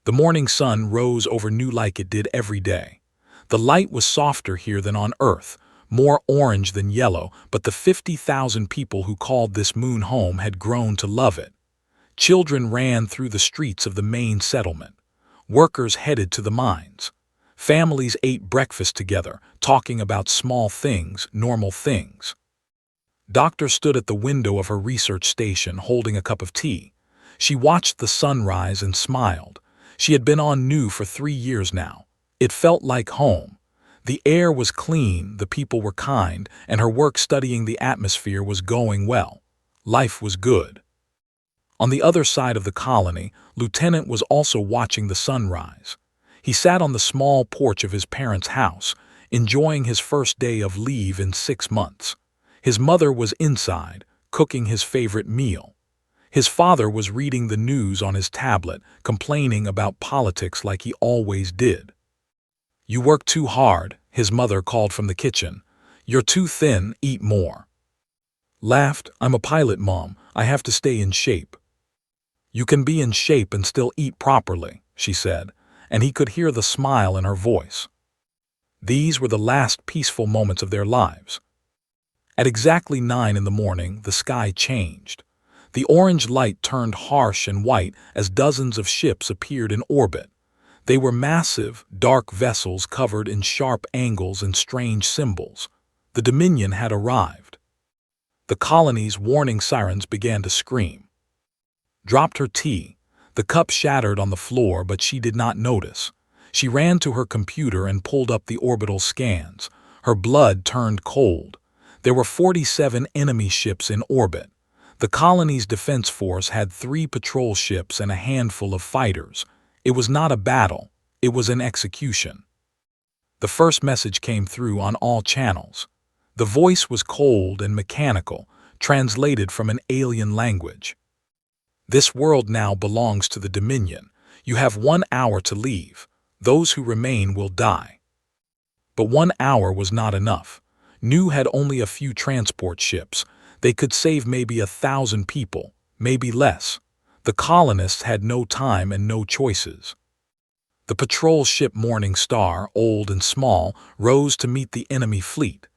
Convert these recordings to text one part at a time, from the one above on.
The morning sun rose over New like it did every day. The light was softer here than on Earth, more orange than yellow, but the 50,000 people who called this moon home had grown to love it. Children ran through the streets of the main settlement. Workers headed to the mines. Families ate breakfast together, talking about small things, normal things. Doctor stood at the window of her research station holding a cup of tea. She watched the sun rise and smiled. She had been on New for 3 years now. It felt like home. The air was clean, the people were kind, and her work studying the atmosphere was going well. Life was good. On the other side of the colony, Lieutenant was also watching the sunrise. He sat on the small porch of his parents' house, enjoying his first day of leave in 6 months. His mother was inside, cooking his favorite meal. His father was reading the news on his tablet, complaining about politics like he always did. "You work too hard," his mother called from the kitchen. "You're too thin, eat more." Laughed, "I'm a pilot, Mom. I have to stay in shape." "You can be in shape and still eat properly," she said, and he could hear the smile in her voice. These were the last peaceful moments of their lives. At exactly 9 in the morning, the sky changed. The orange light turned harsh and white as dozens of ships appeared in orbit. They were massive, dark vessels covered in sharp angles and strange symbols. The Dominion had arrived. The colony's warning sirens began to scream. Dropped her tea. The cup shattered on the floor, but she did not notice. She ran to her computer and pulled up the orbital scans. Her blood turned cold. There were 47 enemy ships in orbit. The colony's defense force had 3 patrol ships and a handful of fighters. It was not a battle, it was an execution. The first message came through on all channels. The voice was cold and mechanical, translated from an alien language. "This world now belongs to the Dominion. You have 1 hour to leave. Those who remain will die." But 1 hour was not enough. New had only a few transport ships. They could save maybe 1,000 people, maybe less. The colonists had no time and no choices. The patrol ship Morning Star, old and small, rose to meet the enemy fleet.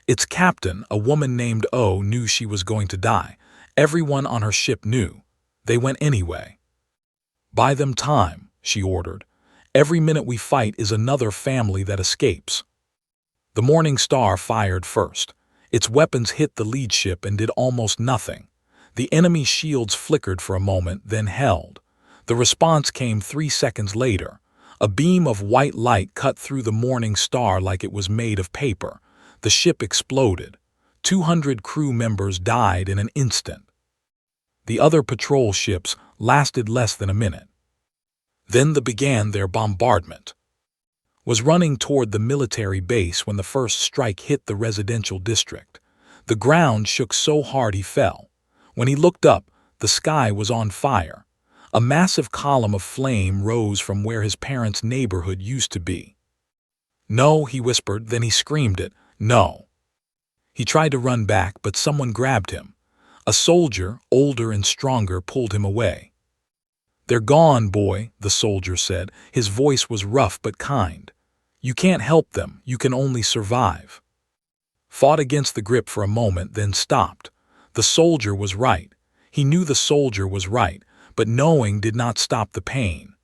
Its captain, a woman named O, knew she was going to die. Everyone on her ship knew. They went anyway. "Buy them time," she ordered. "Every minute we fight is another family that escapes." The Morning Star fired first. Its weapons hit the lead ship and did almost nothing. The enemy shields flickered for a moment, then held. The response came 3 seconds later. A beam of white light cut through the Morning Star like it was made of paper. The ship exploded. 200 crew members died in an instant. The other patrol ships lasted less than a minute. Then they began their bombardment. Was running toward the military base when the first strike hit the residential district. The ground shook so hard he fell. When he looked up, the sky was on fire. A massive column of flame rose from where his parents' neighborhood used to be. "No," he whispered, then he screamed it, "No." He tried to run back, but someone grabbed him. A soldier, older and stronger, pulled him away. "They're gone, boy," the soldier said. His voice was rough but kind. "You can't help them, you can only survive." Fought against the grip for a moment, then stopped. The soldier was right. He knew the soldier was right, but knowing did not stop the pain.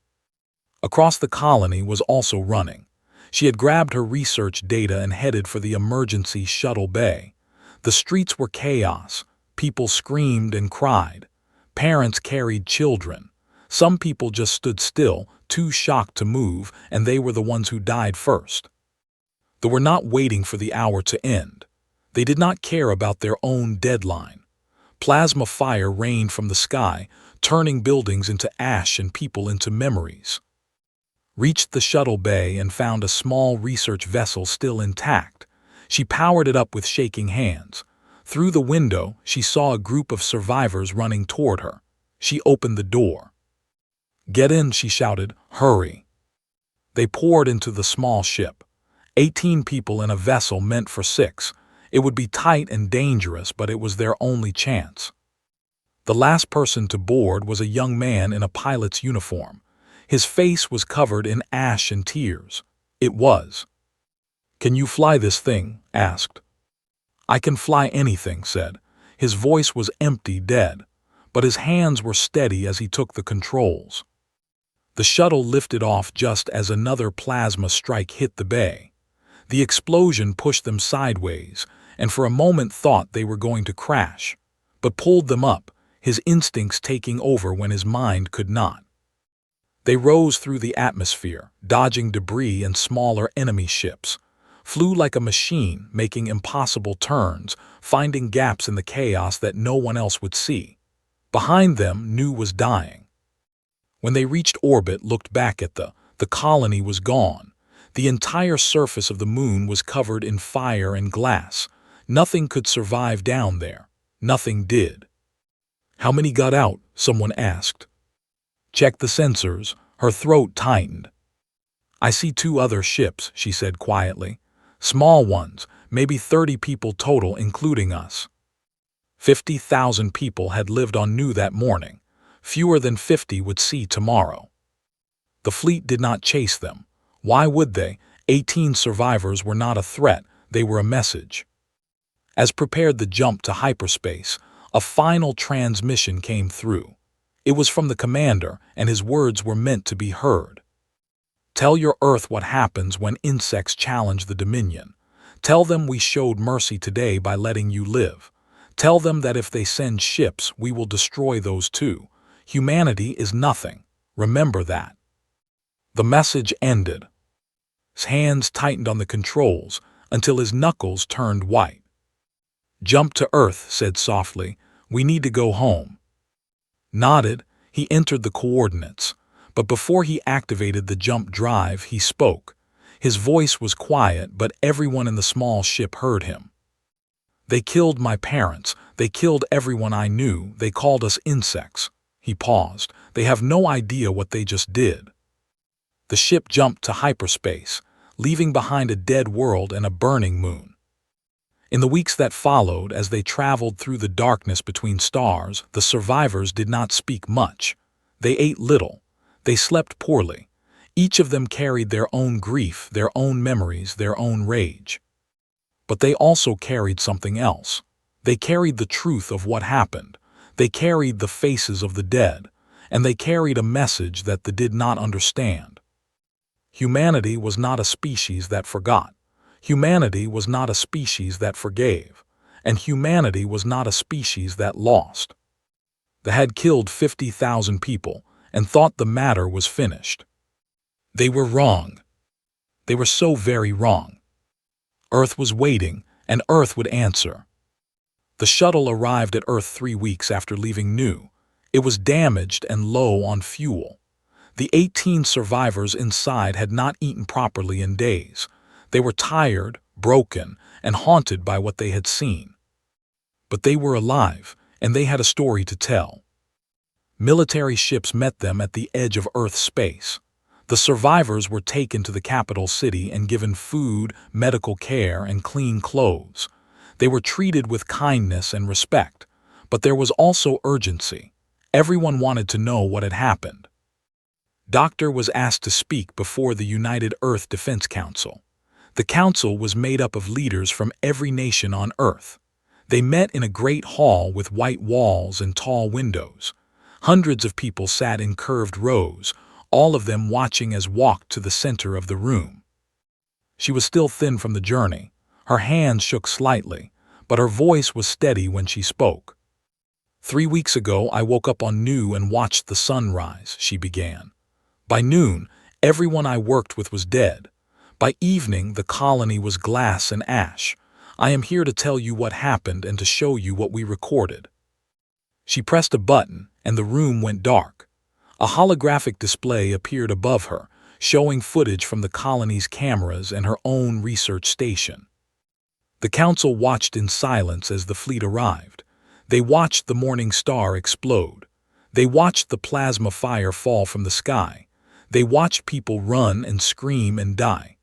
Across the colony was also running. She had grabbed her research data and headed for the emergency shuttle bay. The streets were chaos. People screamed and cried. Parents carried children. Some people just stood still, too shocked to move, and they were the ones who died first. They were not waiting for the hour to end. They did not care about their own deadline. Plasma fire rained from the sky, turning buildings into ash and people into memories. Reached the shuttle bay and found a small research vessel still intact. She powered it up with shaking hands. Through the window, she saw a group of survivors running toward her. She opened the door. "Get in," she shouted. "Hurry." They poured into the small ship. 18 people in a vessel meant for 6. It would be tight and dangerous, but it was their only chance. The last person to board was a young man in a pilot's uniform. His face was covered in ash and tears. It was. "Can you fly this thing?" asked. "I can fly anything," said. His voice was empty, dead, but his hands were steady as he took the controls. The shuttle lifted off just as another plasma strike hit the bay. The explosion pushed them sideways, and for a moment thought they were going to crash, but pulled them up, his instincts taking over when his mind could not. They rose through the atmosphere, dodging debris and smaller enemy ships, flew like a machine, making impossible turns, finding gaps in the chaos that no one else would see. Behind them, Nu was dying. When they reached orbit, looked back at the colony was gone. The entire surface of the moon was covered in fire and glass. Nothing could survive down there. Nothing did. "How many got out?" someone asked. "Check the sensors." Her throat tightened. "I see 2 other ships," she said quietly. "Small ones, maybe 30 people total, including us." 50,000 people had lived on Nu that morning. Fewer than 50 would see tomorrow. The fleet did not chase them. Why would they? 18 survivors were not a threat, they were a message. As prepared the jump to hyperspace, a final transmission came through. It was from the commander, and his words were meant to be heard. "Tell your Earth what happens when insects challenge the Dominion. Tell them we showed mercy today by letting you live. Tell them that if they send ships, we will destroy those too. Humanity is nothing. Remember that." The message ended. His hands tightened on the controls until his knuckles turned white. "Jump to Earth," said softly. "We need to go home." Nodded, he entered the coordinates, but before he activated the jump drive, he spoke. His voice was quiet, but everyone in the small ship heard him. "They killed my parents. They killed everyone I knew. They called us insects." He paused. "They have no idea what they just did." The ship jumped to hyperspace, leaving behind a dead world and a burning moon. In the weeks that followed, as they traveled through the darkness between stars, the survivors did not speak much. They ate little. They slept poorly. Each of them carried their own grief, their own memories, their own rage. But they also carried something else. They carried the truth of what happened. They carried the faces of the dead, and they carried a message that they did not understand. Humanity was not a species that forgot. Humanity was not a species that forgave. And humanity was not a species that lost. They had killed 50,000 people and thought the matter was finished. They were wrong. They were so very wrong. Earth was waiting, and Earth would answer. The shuttle arrived at Earth 3 weeks after leaving Nu. It was damaged and low on fuel. The 18 survivors inside had not eaten properly in days. They were tired, broken, and haunted by what they had seen. But they were alive, and they had a story to tell. Military ships met them at the edge of Earth's space. The survivors were taken to the capital city and given food, medical care, and clean clothes. They were treated with kindness and respect, but there was also urgency. Everyone wanted to know what had happened. Doctor was asked to speak before the United Earth Defense Council. The council was made up of leaders from every nation on Earth. They met in a great hall with white walls and tall windows. Hundreds of people sat in curved rows, all of them watching as walked to the center of the room. She was still thin from the journey. Her hands shook slightly, but her voice was steady when she spoke. 3 weeks ago, I woke up on Nu and watched the sun rise, she began. By noon, everyone I worked with was dead. By evening, the colony was glass and ash. I am here to tell you what happened and to show you what we recorded. She pressed a button, and the room went dark. A holographic display appeared above her, showing footage from the colony's cameras and her own research station. The council watched in silence as the fleet arrived. They watched the morning star explode. They watched the plasma fire fall from the sky. They watched people run and scream and die.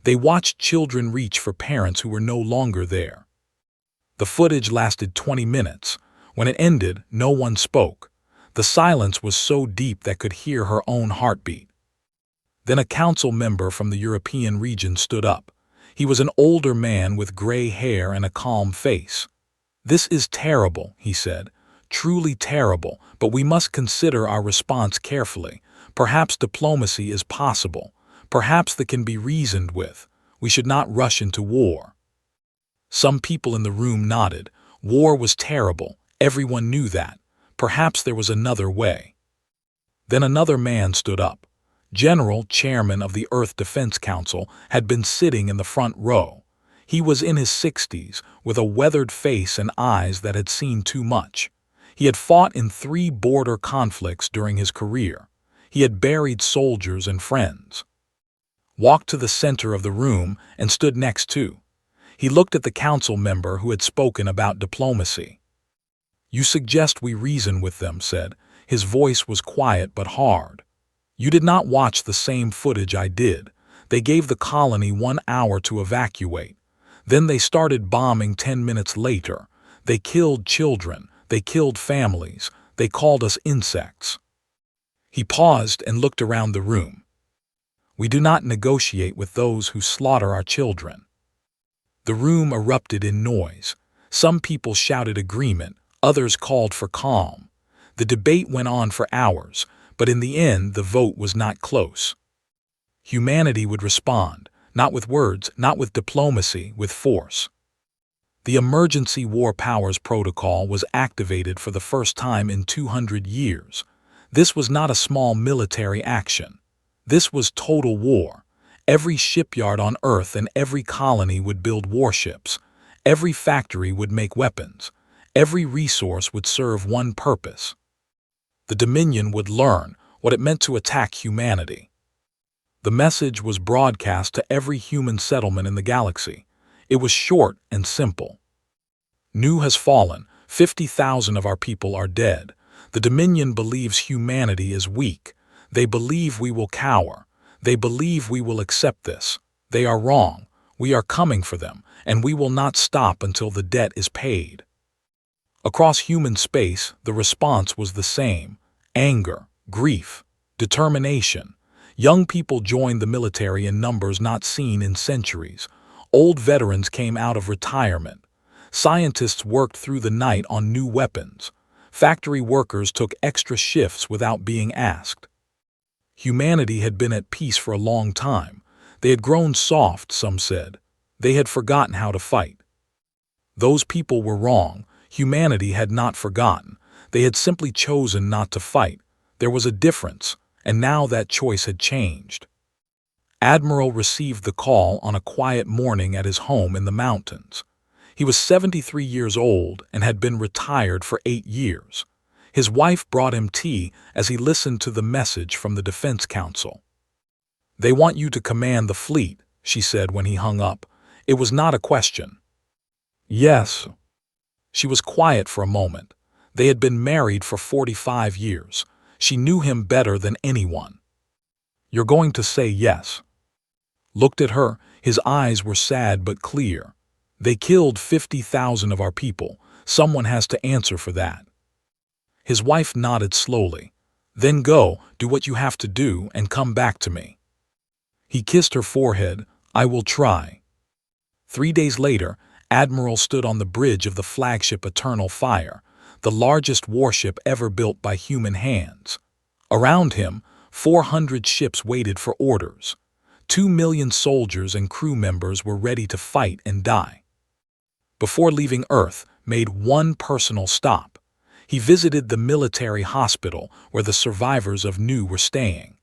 They watched children reach for parents who were no longer there. The footage lasted 20 minutes. When it ended, no one spoke. The silence was so deep that could hear her own heartbeat. Then a council member from the European region stood up. He was an older man with gray hair and a calm face. "This is terrible," he said. "Truly terrible, but we must consider our response carefully. Perhaps diplomacy is possible. Perhaps that can be reasoned with. We should not rush into war." Some people in the room nodded. War was terrible. Everyone knew that. Perhaps there was another way. Then another man stood up. General, chairman of the Earth Defense Council, had been sitting in the front row. He was in his 60s, with a weathered face and eyes that had seen too much. He had fought in 3 border conflicts during his career. He had buried soldiers and friends. Walked to the center of the room and stood next to. He looked at the council member who had spoken about diplomacy. "You suggest we reason with them," said. His voice was quiet but hard. "You did not watch the same footage I did. They gave the colony 1 hour to evacuate. Then they started bombing 10 minutes later. They killed children. They killed families. They called us insects." He paused and looked around the room. "We do not negotiate with those who slaughter our children." The room erupted in noise. Some people shouted agreement, others called for calm. The debate went on for hours, but in the end the vote was not close. Humanity would respond, not with words, not with diplomacy, with force. The Emergency War Powers Protocol was activated for the first time in 200 years. This was not a small military action. This was total war. Every shipyard on Earth and every colony would build warships. Every factory would make weapons. Every resource would serve one purpose. The Dominion would learn what it meant to attack humanity. The message was broadcast to every human settlement in the galaxy. It was short and simple. "Nu has fallen. 50,000 of our people are dead. The Dominion believes humanity is weak. They believe we will cower. They believe we will accept this. They are wrong. We are coming for them, and we will not stop until the debt is paid." Across human space, the response was the same: anger, grief, determination. Young people joined the military in numbers not seen in centuries. Old veterans came out of retirement. Scientists worked through the night on new weapons. Factory workers took extra shifts without being asked. Humanity had been at peace for a long time. They had grown soft, some said. They had forgotten how to fight. Those people were wrong. Humanity had not forgotten. They had simply chosen not to fight. There was a difference, and now that choice had changed. Admiral received the call on a quiet morning at his home in the mountains. He was 73 years old and had been retired for 8 years. His wife brought him tea as he listened to the message from the Defense Council. "They want you to command the fleet," she said when he hung up. It was not a question. "Yes." She was quiet for a moment. They had been married for 45 years. She knew him better than anyone. "You're going to say yes." Looked at her, his eyes were sad but clear. "They killed 50,000 of our people. Someone has to answer for that." His wife nodded slowly. "Then go, do what you have to do, and come back to me." He kissed her forehead. "I will try." 3 days later, Admiral stood on the bridge of the flagship Eternal Fire, the largest warship ever built by human hands. Around him, 400 ships waited for orders. 2 million soldiers and crew members were ready to fight and die. Before leaving Earth, made one personal stop. He visited the military hospital where the survivors of Nu were staying.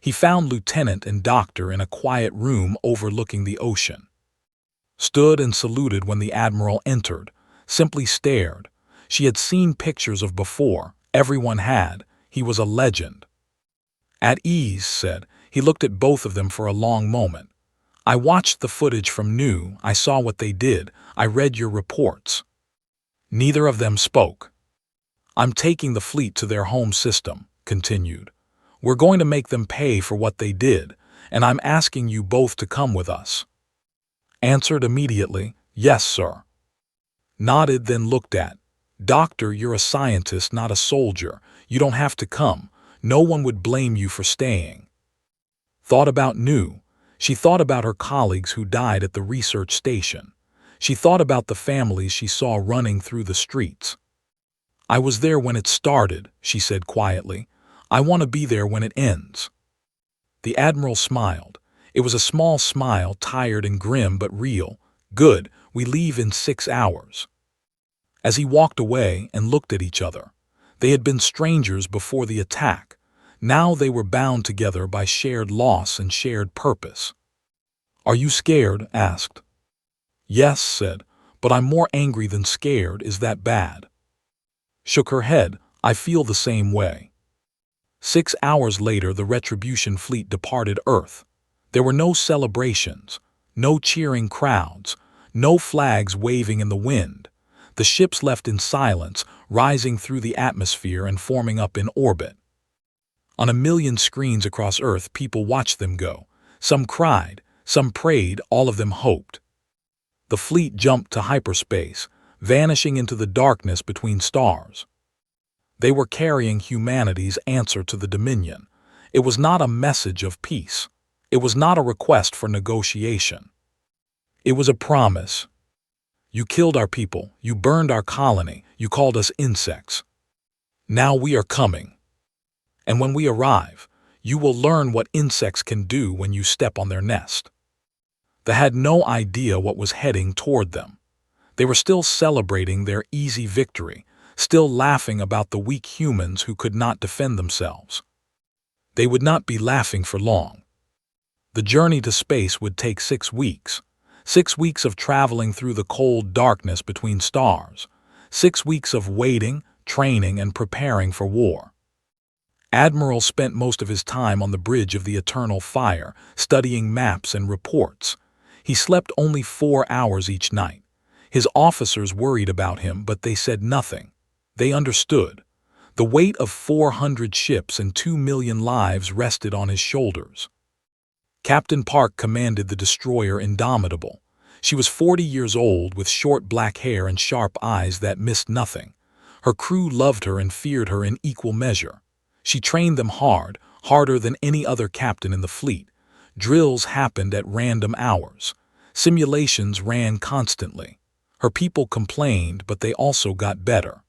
He found Lieutenant and Doctor in a quiet room overlooking the ocean. Stood and saluted when the Admiral entered, simply stared. She had seen pictures of before, everyone had. He was a legend. "At ease," said. He looked at both of them for a long moment. "I watched the footage from Nu. I saw what they did. I read your reports." Neither of them spoke. "I'm taking the fleet to their home system," continued. "We're going to make them pay for what they did, and I'm asking you both to come with us." Answered immediately, "Yes, sir." Nodded, then looked at. "Doctor, you're a scientist, not a soldier. You don't have to come. No one would blame you for staying." thought about new. She thought about her colleagues who died at the research station. She thought about the families she saw running through the streets. "I was there when it started," she said quietly. "I want to be there when it ends." The Admiral smiled. It was a small smile, tired and grim but real. "Good, we leave in 6 hours." As he walked away and looked at each other, they had been strangers before the attack. Now they were bound together by shared loss and shared purpose. "Are you scared?" asked. "Yes," said, "but I'm more angry than scared. Is that bad?" Shook her head. "I feel the same way." 6 hours later, the Retribution fleet departed Earth. There were no celebrations, no cheering crowds, no flags waving in the wind. The ships left in silence, rising through the atmosphere and forming up in orbit. On a million screens across Earth, people watched them go. Some cried, some prayed, all of them hoped. The fleet jumped to hyperspace, vanishing into the darkness between stars. They were carrying humanity's answer to the Dominion. It was not a message of peace. It was not a request for negotiation. It was a promise. "You killed our people, you burned our colony, you called us insects. Now we are coming. And when we arrive, you will learn what insects can do when you step on their nest." They had no idea what was heading toward them. They were still celebrating their easy victory, still laughing about the weak humans who could not defend themselves. They would not be laughing for long. The journey to space would take 6 weeks. 6 weeks of traveling through the cold darkness between stars. 6 weeks of waiting, training, and preparing for war. Admiral spent most of his time on the bridge of the Eternal Fire, studying maps and reports. He slept only 4 hours each night. His officers worried about him, but they said nothing. They understood. The weight of 400 ships and 2 million lives rested on his shoulders. Captain Park commanded the destroyer Indomitable. She was 40 years old, with short black hair and sharp eyes that missed nothing. Her crew loved her and feared her in equal measure. She trained them hard, harder than any other captain in the fleet. Drills happened at random hours. Simulations ran constantly. Her people complained, but they also got better.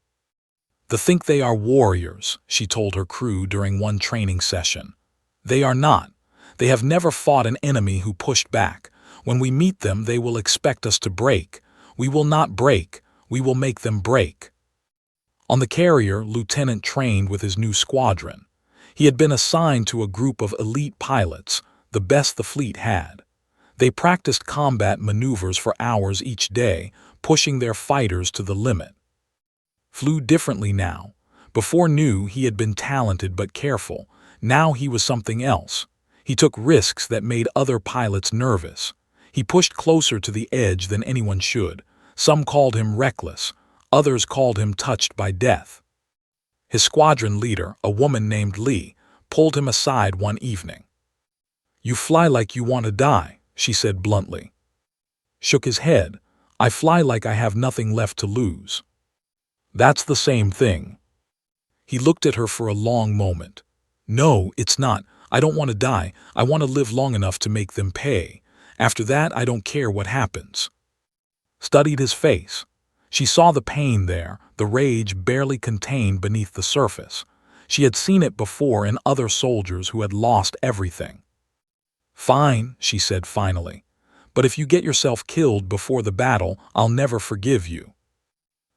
"They think they are warriors," she told her crew during one training session. "They are not. They have never fought an enemy who pushed back. When we meet them, they will expect us to break. We will not break. We will make them break." On the carrier, Lieutenant trained with his new squadron. He had been assigned to a group of elite pilots, the best the fleet had. They practiced combat maneuvers for hours each day, pushing their fighters to the limit. Flew differently now. Before new, he had been talented but careful. Now he was something else. He took risks that made other pilots nervous. He pushed closer to the edge than anyone should. Some called him reckless. Others called him touched by death. His squadron leader, a woman named Lee, pulled him aside one evening. "You fly like you want to die," she said bluntly. Shook his head. "I fly like I have nothing left to lose." "That's the same thing." He looked at her for a long moment. "No, it's not. I don't want to die. I want to live long enough to make them pay. After that, I don't care what happens." Studied his face. She saw the pain there, the rage barely contained beneath the surface. She had seen it before in other soldiers who had lost everything. "Fine," she said finally. "But if you get yourself killed before the battle, I'll never forgive you."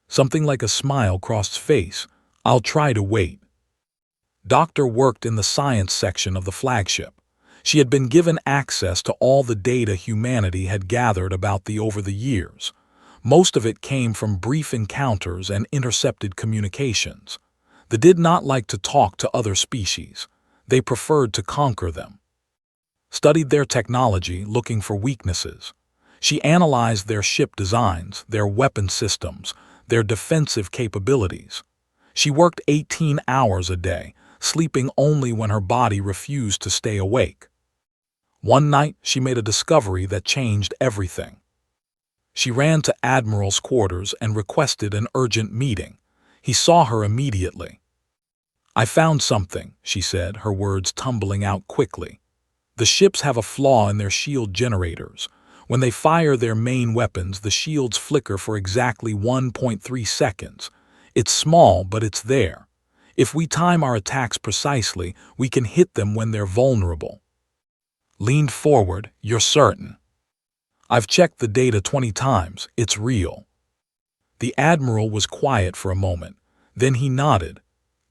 Something like a smile crossed his face. "I'll try to wait." Doctor worked in the science section of the flagship. She had been given access to all the data humanity had gathered about over the years. Most of it came from brief encounters and intercepted communications. They did not like to talk to other species. They preferred to conquer them. Studied their technology, looking for weaknesses. She analyzed their ship designs, their weapon systems, their defensive capabilities. She worked 18 hours a day, sleeping only when her body refused to stay awake. One night, she made a discovery that changed everything. She ran to Admiral's quarters and requested an urgent meeting. He saw her immediately. "I found something," she said, her words tumbling out quickly. The ships have a flaw in their shield generators. When they fire their main weapons, the shields flicker for exactly 1.3 seconds. It's small, but it's there. If we time our attacks precisely, we can hit them when they're vulnerable. Leaned forward, you're certain. I've checked the data 20 times, it's real. The Admiral was quiet for a moment. Then he nodded.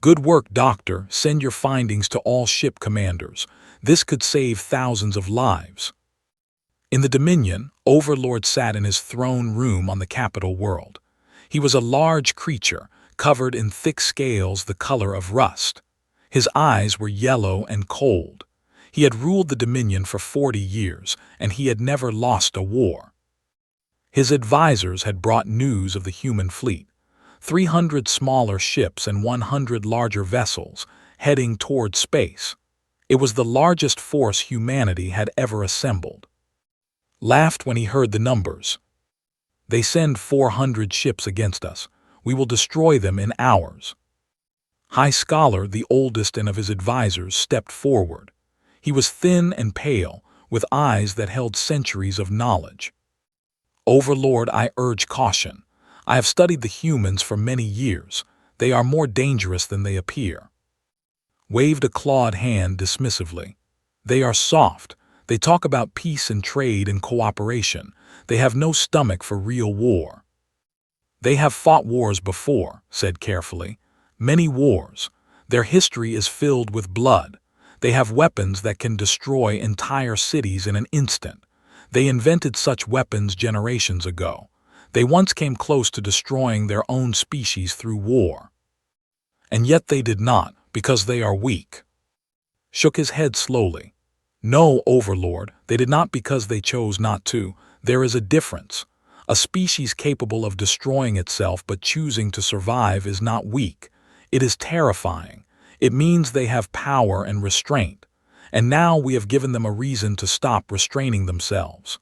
Good work, Doctor. Send your findings to all ship commanders. This could save thousands of lives. In the Dominion, Overlord sat in his throne room on the capital world. He was a large creature, covered in thick scales the color of rust. His eyes were yellow and cold. He had ruled the Dominion for 40 years, and he had never lost a war. His advisors had brought news of the human fleet. 300 smaller ships and 100 larger vessels, heading toward space. It was the largest force humanity had ever assembled. Laughed when he heard the numbers. They send 400 ships against us. We will destroy them in hours. High Scholar, the oldest and of his advisors, stepped forward. He was thin and pale, with eyes that held centuries of knowledge. Overlord, I urge caution. I have studied the humans for many years. They are more dangerous than they appear. Waved a clawed hand dismissively. They are soft. They talk about peace and trade and cooperation. They have no stomach for real war. They have fought wars before, said carefully. Many wars. Their history is filled with blood. They have weapons that can destroy entire cities in an instant. They invented such weapons generations ago. They once came close to destroying their own species through war. And yet they did not, because they are weak. Shook his head slowly. No, Overlord, they did not because they chose not to. There is a difference. A species capable of destroying itself but choosing to survive is not weak. It is terrifying. It means they have power and restraint. And now we have given them a reason to stop restraining themselves.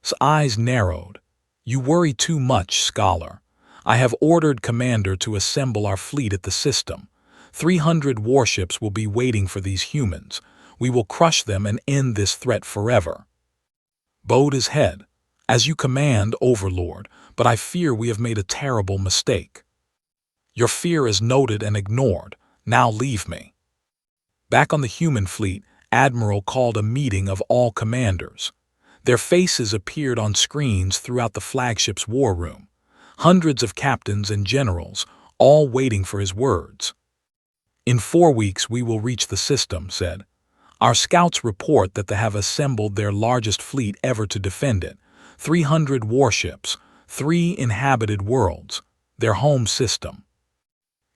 His eyes narrowed. You worry too much, Scholar. I have ordered Commander to assemble our fleet at the system. 300 warships will be waiting for these humans. We will crush them and end this threat forever. Bowed his head. As you command, Overlord, but I fear we have made a terrible mistake. Your fear is noted and ignored. Now leave me. Back on the human fleet, Admiral called a meeting of all commanders. Their faces appeared on screens throughout the flagship's war room. Hundreds of captains and generals, all waiting for his words. In 4 weeks we will reach the system, said. Our scouts report that they have assembled their largest fleet ever to defend it. 300 warships, 3 inhabited worlds, their home system.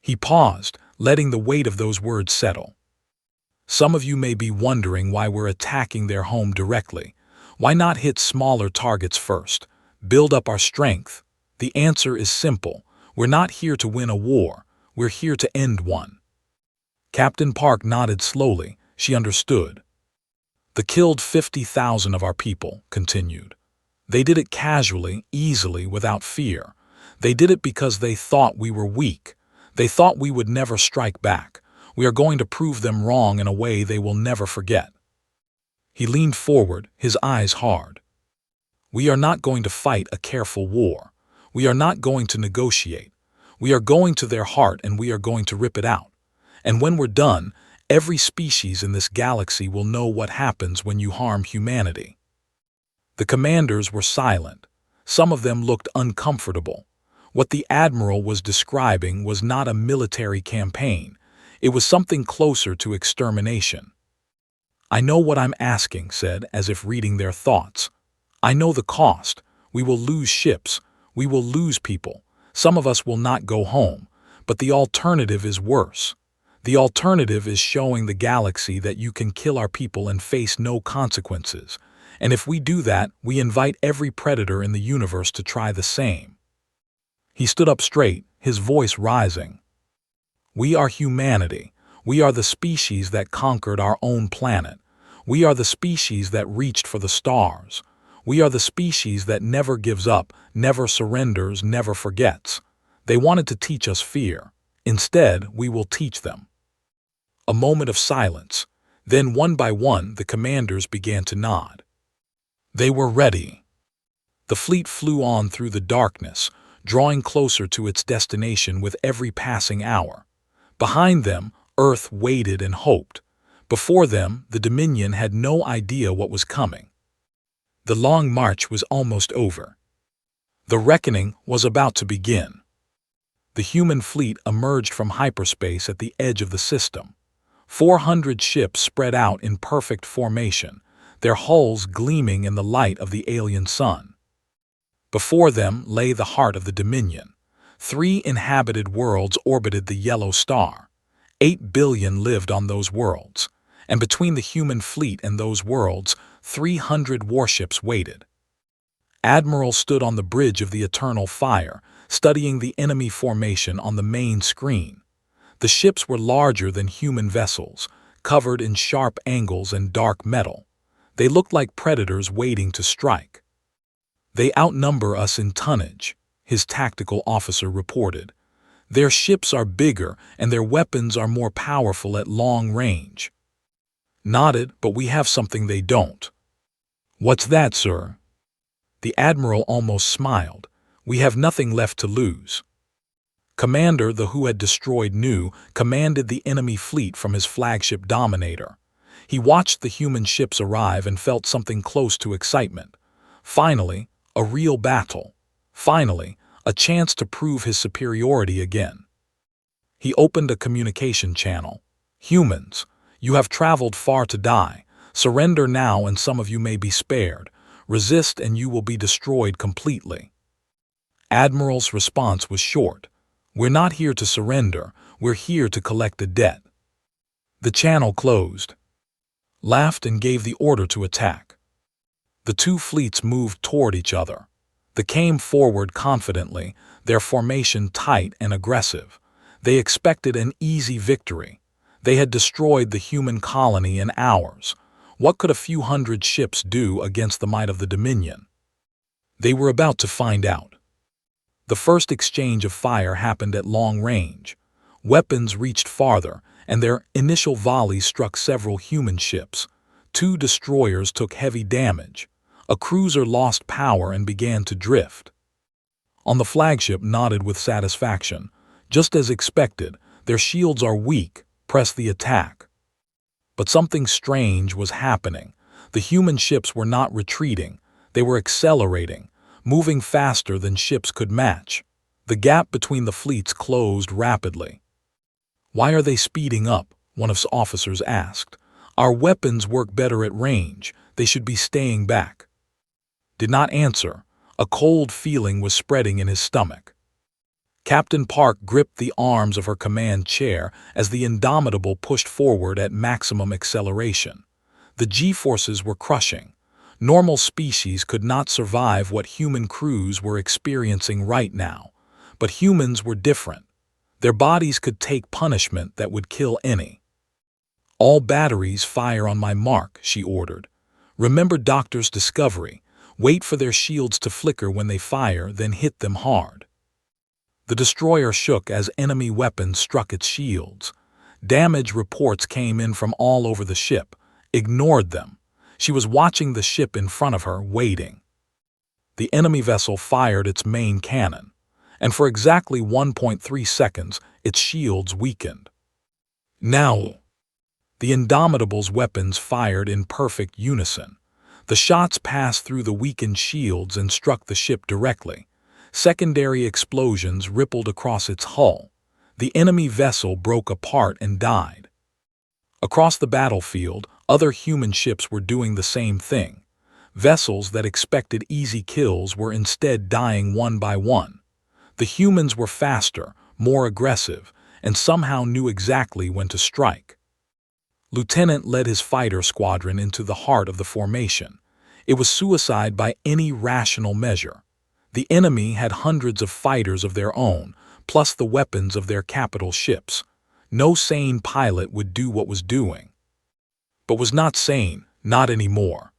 He paused, letting the weight of those words settle. Some of you may be wondering why we're attacking their home directly. Why not hit smaller targets first? Build up our strength. The answer is simple. We're not here to win a war. We're here to end one. Captain Park nodded slowly. She understood. They killed 50,000 of our people, continued. They did it casually, easily, without fear. They did it because they thought we were weak. They thought we would never strike back. We are going to prove them wrong in a way they will never forget. He leaned forward, his eyes hard. We are not going to fight a careful war. We are not going to negotiate. We are going to their heart and we are going to rip it out. And when we're done, every species in this galaxy will know what happens when you harm humanity. The commanders were silent. Some of them looked uncomfortable. What the Admiral was describing was not a military campaign. It was something closer to extermination. I know what I'm asking, said, as if reading their thoughts. I know the cost. We will lose ships. We will lose people. Some of us will not go home. But the alternative is worse. The alternative is showing the galaxy that you can kill our people and face no consequences. And if we do that, we invite every predator in the universe to try the same. He stood up straight, his voice rising. We are humanity. We are the species that conquered our own planet. We are the species that reached for the stars. We are the species that never gives up, never surrenders, never forgets. They wanted to teach us fear. Instead, we will teach them. A moment of silence. Then one by one the commanders began to nod. They were ready. The fleet flew on through the darkness, drawing closer to its destination with every passing hour. Behind them, Earth waited and hoped. Before them, the Dominion had no idea what was coming. The long march was almost over. The reckoning was about to begin. The human fleet emerged from hyperspace at the edge of the system. 400 ships spread out in perfect formation, their hulls gleaming in the light of the alien sun. Before them lay the heart of the Dominion. 3 inhabited worlds orbited the yellow star. 8 billion lived on those worlds, and between the human fleet and those worlds, 300 warships waited. Admirals stood on the bridge of the eternal fire, studying the enemy formation on the main screen. The ships were larger than human vessels, covered in sharp angles and dark metal. They looked like predators waiting to strike. "They outnumber us in tonnage," his tactical officer reported. "Their ships are bigger and their weapons are more powerful at long range." Nodded, "But we have something they don't." "What's that, sir?" The admiral almost smiled. "We have nothing left to lose." Commander, the who had destroyed Nu, commanded the enemy fleet from his flagship Dominator. He watched the human ships arrive and felt something close to excitement. Finally, a real battle. Finally, a chance to prove his superiority again. He opened a communication channel. "Humans, you have traveled far to die. Surrender now and some of you may be spared. Resist and you will be destroyed completely." Admiral's response was short. "We're not here to surrender, we're here to collect a debt." The channel closed. Laughed and gave the order to attack. The 2 fleets moved toward each other. They came forward confidently, their formation tight and aggressive. They expected an easy victory. They had destroyed the human colony in hours. What could a few hundred ships do against the might of the Dominion? They were about to find out. The first exchange of fire happened at long range. Weapons reached farther, and their initial volleys struck several human ships. 2 destroyers took heavy damage. A cruiser lost power and began to drift. On the flagship nodded with satisfaction. "Just as expected, their shields are weak. Press the attack." But something strange was happening. The human ships were not retreating. They were accelerating, moving faster than ships could match. The gap between the fleets closed rapidly. "Why are they speeding up?" one of his officers asked. "Our weapons work better at range. They should be staying back." Did not answer. A cold feeling was spreading in his stomach. Captain Park gripped the arms of her command chair as the Indomitable pushed forward at maximum acceleration. The G-forces were crushing. Normal species could not survive what human crews were experiencing right now. But humans were different. Their bodies could take punishment that would kill any. "All batteries fire on my mark," she ordered. "Remember Doctor's discovery. Wait for their shields to flicker when they fire, then hit them hard." The destroyer shook as enemy weapons struck its shields. Damage reports came in from all over the ship. Ignored them. She was watching the ship in front of her, waiting. The enemy vessel fired its main cannon, and for exactly 1.3 seconds, its shields weakened. Now, the Indomitable's weapons fired in perfect unison. The shots passed through the weakened shields and struck the ship directly. Secondary explosions rippled across its hull. The enemy vessel broke apart and died. Across the battlefield, other human ships were doing the same thing. Vessels that expected easy kills were instead dying one by one. The humans were faster, more aggressive, and somehow knew exactly when to strike. Lieutenant led his fighter squadron into the heart of the formation. It was suicide by any rational measure. The enemy had hundreds of fighters of their own, plus the weapons of their capital ships. No sane pilot would do what was doing. But was not sane, not anymore.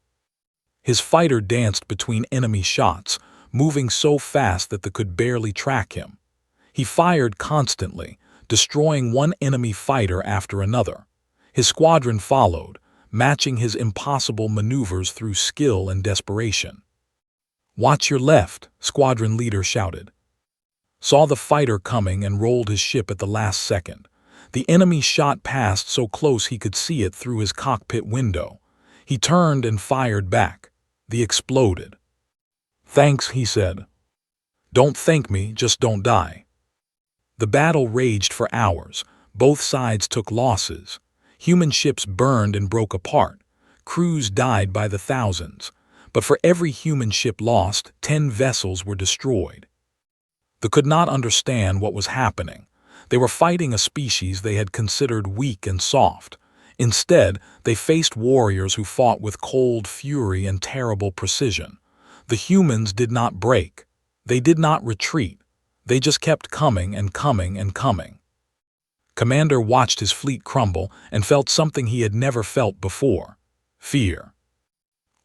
His fighter danced between enemy shots, moving so fast that they could barely track him. He fired constantly, destroying one enemy fighter after another. His squadron followed, matching his impossible maneuvers through skill and desperation. "Watch your left," squadron leader shouted. Saw the fighter coming and rolled his ship at the last second. The enemy shot past so close he could see it through his cockpit window. He turned and fired back. They exploded. "Thanks," he said. "Don't thank me, just don't die." The battle raged for hours. Both sides took losses. Human ships burned and broke apart. Crews died by the thousands. But for every human ship lost, 10 vessels were destroyed. They could not understand what was happening. They were fighting a species they had considered weak and soft. Instead, they faced warriors who fought with cold fury and terrible precision. The humans did not break. They did not retreat. They just kept coming and coming and coming. Commander watched his fleet crumble and felt something he had never felt before: fear.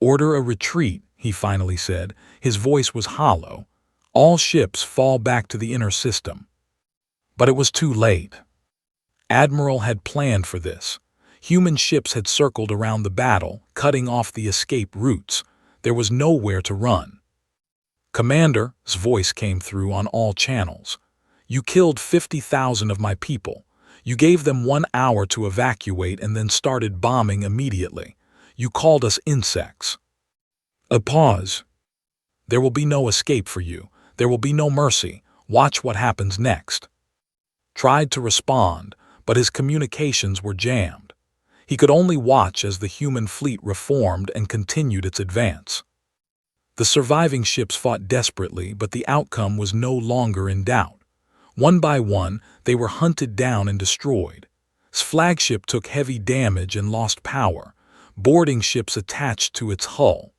"Order a retreat," he finally said. His voice was hollow. "All ships fall back to the inner system." But it was too late. Admiral had planned for this. Human ships had circled around the battle, cutting off the escape routes. There was nowhere to run. "Commander's voice came through on all channels. "You killed 50,000 of my people. You gave them 1 hour to evacuate and then started bombing immediately. You called us insects." A pause. "There will be no escape for you. There will be no mercy. Watch what happens next." Tried to respond, but his communications were jammed. He could only watch as the human fleet reformed and continued its advance. The surviving ships fought desperately, but the outcome was no longer in doubt. One by one, they were hunted down and destroyed. His flagship took heavy damage and lost power. Boarding ships attached to its hull.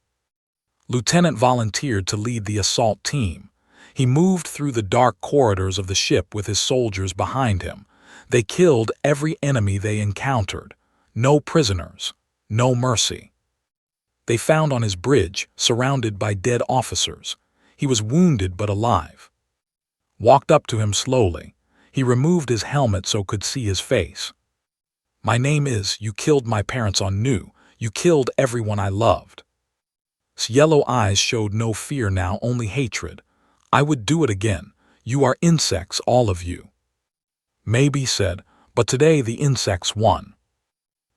Lieutenant volunteered to lead the assault team. He moved through the dark corridors of the ship with his soldiers behind him. They killed every enemy they encountered. No prisoners, no mercy. They found on his bridge, surrounded by dead officers. He was wounded but alive. Walked up to him slowly. He removed his helmet so could see his face. "My name is, you killed my parents on Nu. You killed everyone I loved." His yellow eyes showed no fear now, only hatred. "I would do it again. You are insects, all of you." "Maybe," said, "but today the insects won."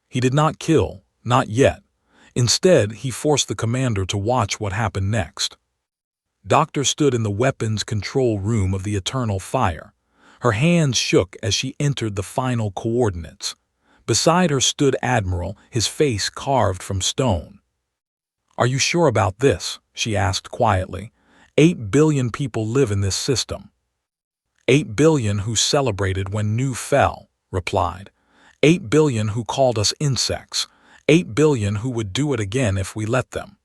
He did not kill, not yet. Instead, he forced the commander to watch what happened next. Doctor stood in the weapons control room of the Eternal Fire. Her hands shook as she entered the final coordinates. Beside her stood Admiral, his face carved from stone. "Are you sure about this?" she asked quietly. 8 billion people live in this system." 8 billion who celebrated when Nu fell, replied. 8 billion who called us insects. 8 billion who would do it again if we let them.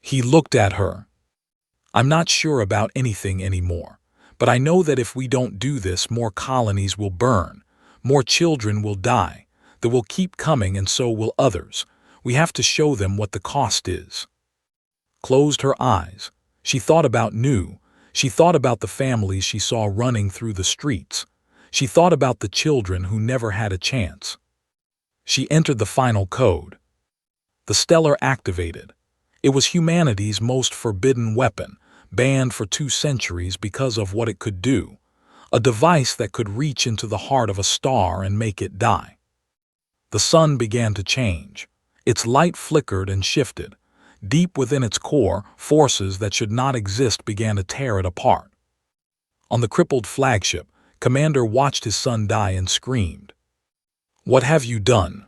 He looked at her. "I'm not sure about anything anymore, but I know that if we don't do this, more colonies will burn, more children will die, they will keep coming and so will others. We have to show them what the cost is." Closed her eyes. She thought about Nu. She thought about the families she saw running through the streets. She thought about the children who never had a chance. She entered the final code. The Stellar activated. It was humanity's most forbidden weapon, banned for 2 centuries because of what it could do. A device that could reach into the heart of a star and make it die. The sun began to change. Its light flickered and shifted. Deep within its core, forces that should not exist began to tear it apart. On the crippled flagship, Commander watched his son die and screamed. "What have you done?"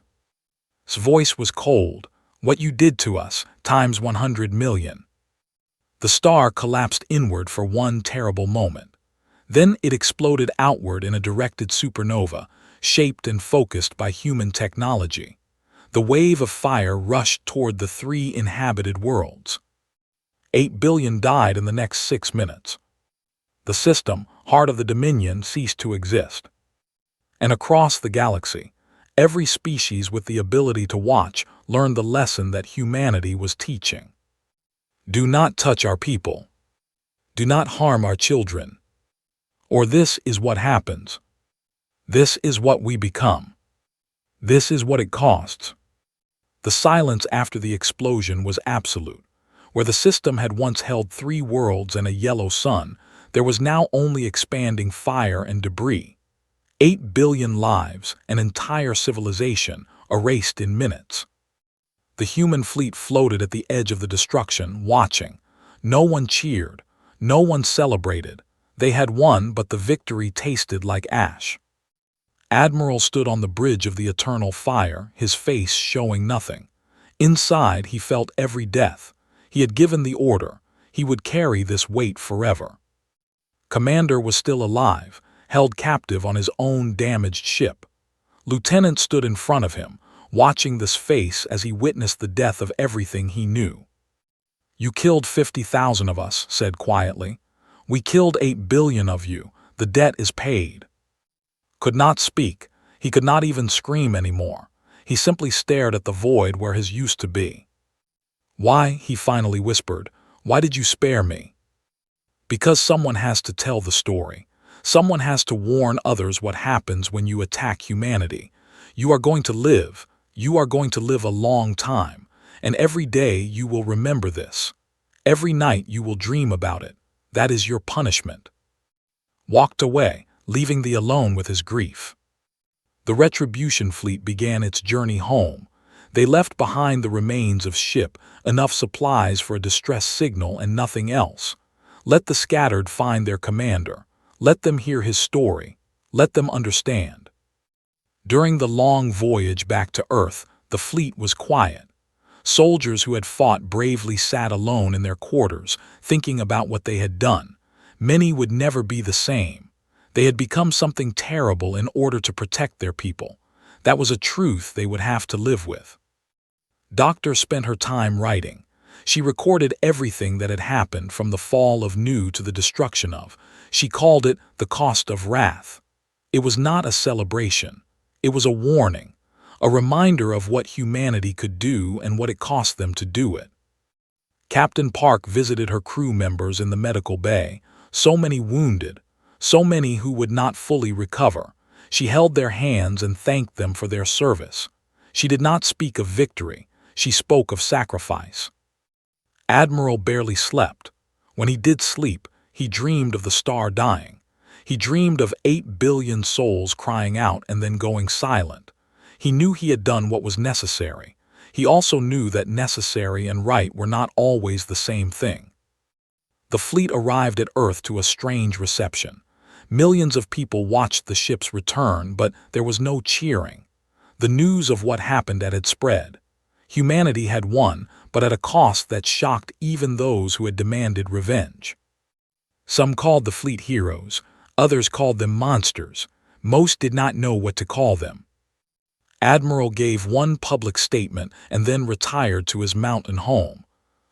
His voice was cold. "What you did to us, times 100 million. The star collapsed inward for one terrible moment. Then it exploded outward in a directed supernova, shaped and focused by human technology. The wave of fire rushed toward the 3 inhabited worlds. 8 billion died in the next 6 minutes. The system, heart of the Dominion, ceased to exist. And across the galaxy, every species with the ability to watch learned the lesson that humanity was teaching. Do not touch our people. Do not harm our children. Or this is what happens. This is what we become. This is what it costs. The silence after the explosion was absolute. Where the system had once held 3 worlds and a yellow sun, there was now only expanding fire and debris. 8 billion lives, an entire civilization, erased in minutes. The human fleet floated at the edge of the destruction, watching. No one cheered. No one celebrated. They had won, but the victory tasted like ash. Admiral stood on the bridge of the eternal fire, his face showing nothing. Inside, he felt every death. He had given the order. He would carry this weight forever. Commander was still alive, held captive on his own damaged ship. Lieutenant stood in front of him, watching this face as he witnessed the death of everything he knew. "You killed 50,000 of us," said quietly. "We killed 8 billion of you. The debt is paid." Could not speak. He could not even scream anymore. He simply stared at the void where his used to be. "Why," he finally whispered, "why did you spare me?" "Because someone has to tell the story. Someone has to warn others what happens when you attack humanity. You are going to live. You are going to live a long time. And every day you will remember this. Every night you will dream about it. That is your punishment." Walked away, leaving the alone with his grief. The Retribution fleet began its journey home. They left behind the remains of ship, enough supplies for a distress signal and nothing else. Let the scattered find their commander. Let them hear his story. Let them understand. During the long voyage back to Earth, the fleet was quiet. Soldiers who had fought bravely sat alone in their quarters, thinking about what they had done. Many would never be the same. They had become something terrible in order to protect their people. That was a truth they would have to live with. Doctor spent her time writing. She recorded everything that had happened from the fall of Nu to the destruction of. She called it the cost of wrath. It was not a celebration. It was a warning, a reminder of what humanity could do and what it cost them to do it. Captain Park visited her crew members in the medical bay, so many wounded, so many who would not fully recover. She held their hands and thanked them for their service. She did not speak of victory. She spoke of sacrifice. Admiral barely slept. When he did sleep, he dreamed of the star dying. He dreamed of 8 billion souls crying out and then going silent. He knew he had done what was necessary. He also knew that necessary and right were not always the same thing. The fleet arrived at Earth to a strange reception. Millions of people watched the ship's return, but there was no cheering. The news of what happened had spread. Humanity had won, but at a cost that shocked even those who had demanded revenge. Some called the fleet heroes. Others called them monsters. Most did not know what to call them. Admiral gave one public statement and then retired to his mountain home.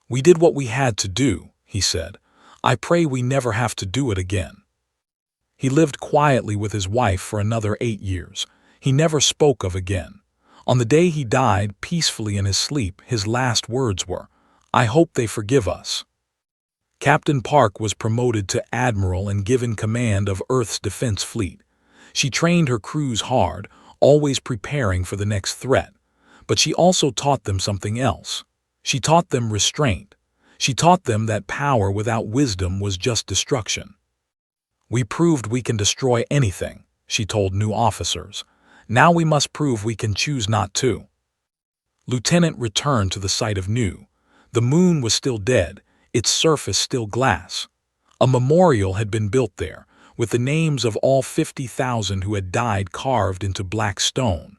"We did what we had to do," he said. "I pray we never have to do it again." He lived quietly with his wife for another 8 years. He never spoke of again. On the day he died peacefully in his sleep, his last words were, "I hope they forgive us." Captain Park was promoted to admiral and given command of Earth's defense fleet. She trained her crews hard, always preparing for the next threat. But she also taught them something else. She taught them restraint. She taught them that power without wisdom was just destruction. "We proved we can destroy anything," she told new officers. "Now we must prove we can choose not to." Lieutenant returned to the site of Nu. The moon was still dead, its surface still glass. A memorial had been built there, with the names of all 50,000 who had died carved into black stone.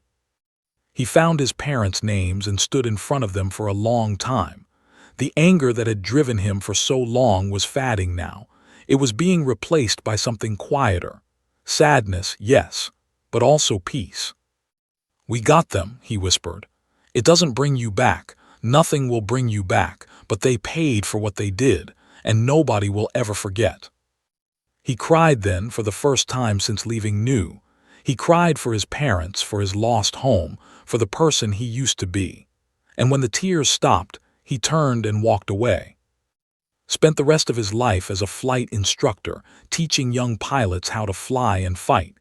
He found his parents' names and stood in front of them for a long time. The anger that had driven him for so long was fading now. It was being replaced by something quieter. Sadness, yes, but also peace. "We got them," he whispered. "It doesn't bring you back. Nothing will bring you back, but they paid for what they did, and nobody will ever forget." He cried then for the first time since leaving Nu. He cried for his parents, for his lost home, for the person he used to be. And when the tears stopped, he turned and walked away. Spent the rest of his life as a flight instructor, teaching young pilots how to fly and fight.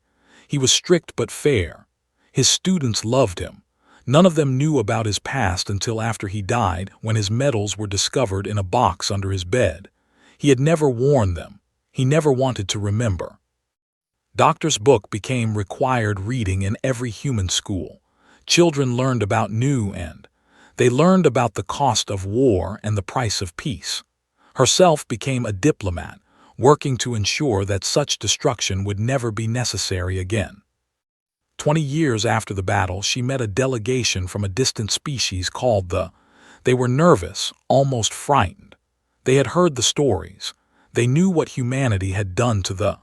He was strict but fair. His students loved him. None of them knew about his past until after he died, when his medals were discovered in a box under his bed. He had never worn them. He never wanted to remember. Doctor's book became required reading in every human school. Children learned about they learned about the cost of war and the price of peace. Herself became a diplomat, working to ensure that such destruction would never be necessary again. 20 years after the battle, she met a delegation from a distant species called the. They were nervous, almost frightened. They had heard the stories. They knew what humanity had done to the.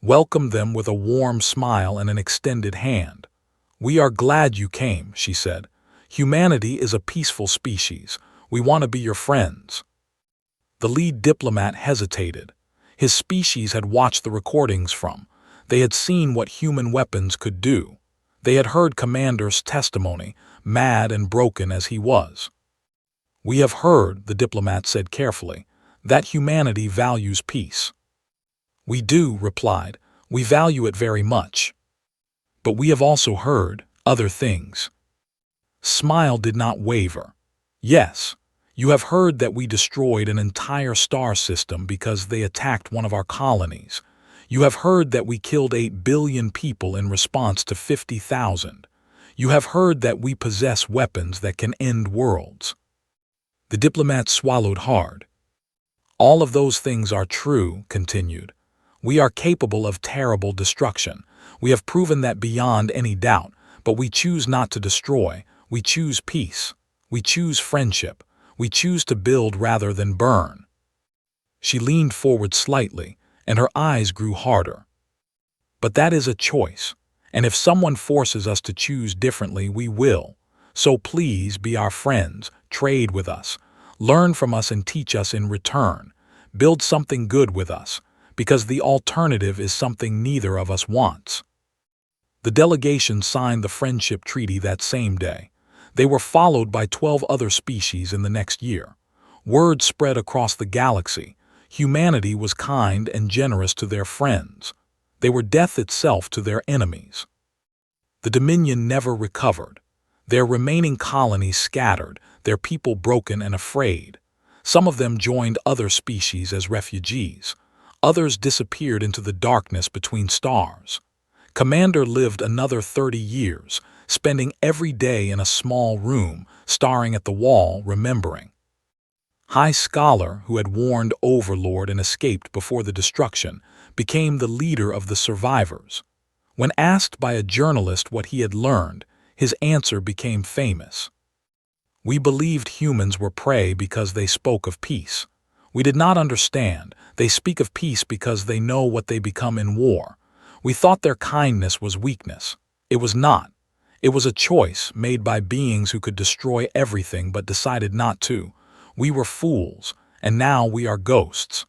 Welcomed them with a warm smile and an extended hand. "We are glad you came," she said. "Humanity is a peaceful species. We want to be your friends." The lead diplomat hesitated. His species had watched the recordings from. They had seen what human weapons could do. They had heard Commander's testimony, mad and broken as he was. "We have heard," the diplomat said carefully, "that humanity values peace." "We do," replied. "We value it very much. But we have also heard other things." Smile did not waver. "Yes, you have heard that we destroyed an entire star system because they attacked one of our colonies. You have heard that we killed 8 billion people in response to 50,000. You have heard that we possess weapons that can end worlds." The diplomat swallowed hard. "All of those things are true," continued. "We are capable of terrible destruction. We have proven that beyond any doubt, but we choose not to destroy. We choose peace. We choose friendship. We choose to build rather than burn." She leaned forward slightly, and her eyes grew harder. "But that is a choice, and if someone forces us to choose differently, we will. So please be our friends, trade with us, learn from us and teach us in return. Build something good with us, because the alternative is something neither of us wants." The delegation signed the friendship treaty that same day. They were followed by 12 other species in the next year. Word spread across the galaxy. Humanity was kind and generous to their friends. They were death itself to their enemies. The Dominion never recovered. Their remaining colonies scattered, their people broken and afraid. Some of them joined other species as refugees. Others disappeared into the darkness between stars. Commander lived another 30 years, spending every day in a small room, staring at the wall, remembering. High Scholar, who had warned Overlord and escaped before the destruction, became the leader of the survivors. When asked by a journalist what he had learned, his answer became famous. "We believed humans were prey because they spoke of peace. We did not understand. They speak of peace because they know what they become in war. We thought their kindness was weakness. It was not. It was a choice made by beings who could destroy everything but decided not to. We were fools, and now we are ghosts."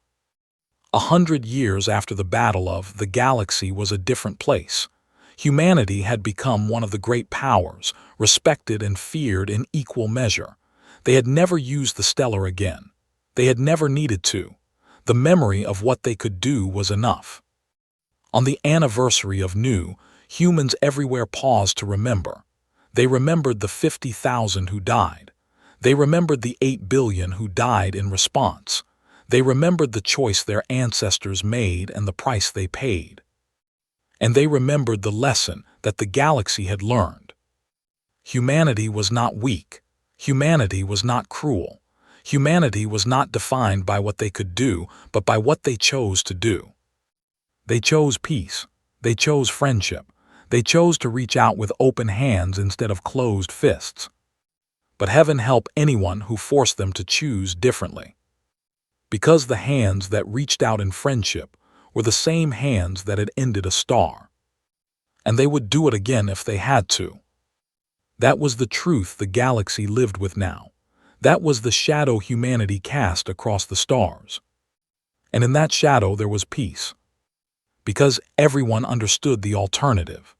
100 years after the battle of the galaxy was a different place. Humanity had become one of the great powers, respected and feared in equal measure. They had never used the stellar again. They had never needed to. The memory of what they could do was enough. On the anniversary of New, humans everywhere paused to remember. They remembered the 50,000 who died. They remembered the 8 billion who died in response. They remembered the choice their ancestors made and the price they paid. And they remembered the lesson that the galaxy had learned. Humanity was not weak. Humanity was not cruel. Humanity was not defined by what they could do, but by what they chose to do. They chose peace. They chose friendship. They chose to reach out with open hands instead of closed fists. But heaven help anyone who forced them to choose differently. Because the hands that reached out in friendship were the same hands that had ended a star. And they would do it again if they had to. That was the truth the galaxy lived with now. That was the shadow humanity cast across the stars. And in that shadow there was peace. Because everyone understood the alternative.